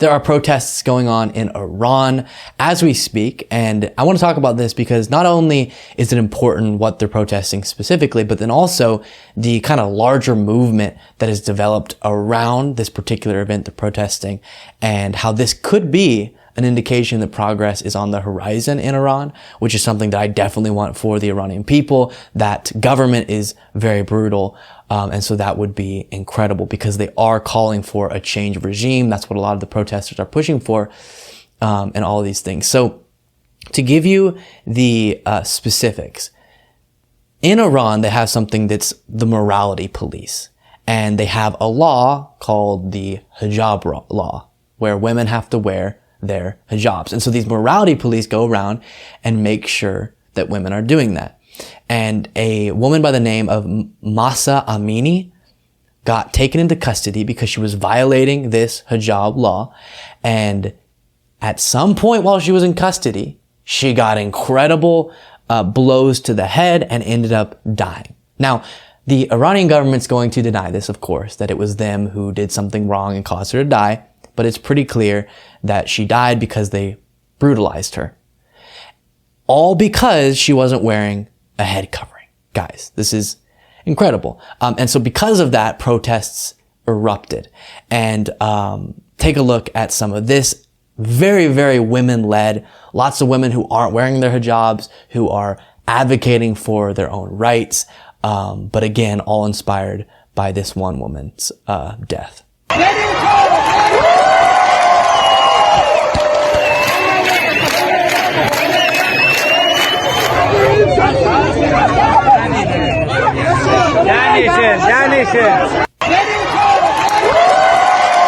There are protests going on in Iran as we speak, and I want to talk about this because not only is it important what they're protesting specifically, but then also the kind of larger movement that has developed around this particular event they're protesting, and how this could be an indication that progress is on the horizon in Iran, which is something that I definitely want for the Iranian people. That government is very brutal. And so that would be incredible because they are calling for a change of regime. That's what a lot of the protesters are pushing for, and all of these things. So to give you the specifics, in Iran, they have something that's the morality police. And they have a law called the hijab law, where women have to wear their hijabs. And so these morality police go around and make sure that women are doing that. And a woman by the name of Mahsa Amini got taken into custody because she was violating this hijab law. And at some point while she was in custody, she got incredible blows to the head and ended up dying. Now, the Iranian government's going to deny this, of course, that it was them who did something wrong and caused her to die. But it's pretty clear that she died because they brutalized her. All because she wasn't wearing a head covering. Guys, this is incredible. And so because of that, protests erupted. And take a look at some of this. Very, very women-led. Lots of women who aren't wearing their hijabs, who are advocating for their own rights. But again, all inspired by this one woman's death.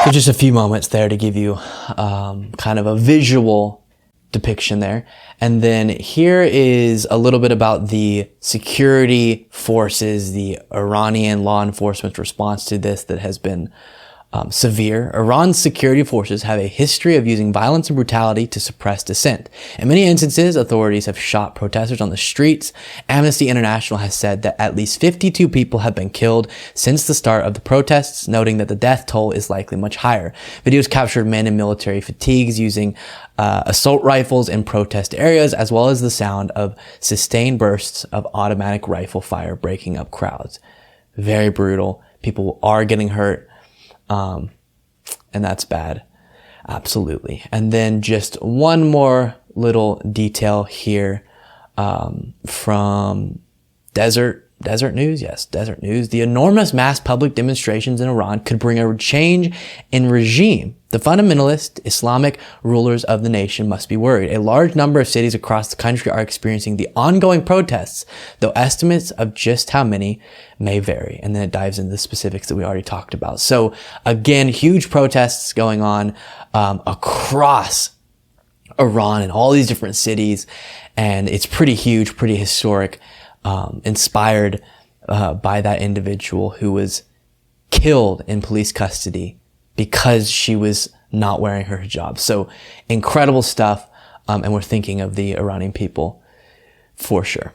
So just a few moments there to give you kind of a visual depiction there. And then here is a little bit about the security forces, the Iranian law enforcement response to this that has been severe. Iran's security forces have a history of using violence and brutality to suppress dissent. In many instances, authorities have shot protesters on the streets. Amnesty International has said that at least 52 people have been killed since the start of the protests, noting that the death toll is likely much higher. Videos captured men in military fatigues using assault rifles in protest areas, as well as the sound of sustained bursts of automatic rifle fire breaking up crowds. Very brutal. People are getting hurt. And that's bad. Absolutely. And then just one more little detail here, from Desert News. Yes, Desert News. The enormous mass public demonstrations in Iran could bring a change in regime. The fundamentalist Islamic rulers of the nation must be worried. A large number of cities across the country are experiencing the ongoing protests, though estimates of just how many may vary. And then it dives into the specifics that we already talked about. So again, huge protests going on across Iran in all these different cities. And it's pretty huge, pretty historic, inspired by that individual who was killed in police custody because she was not wearing her hijab. So incredible stuff. And we're thinking of the Iranian people for sure.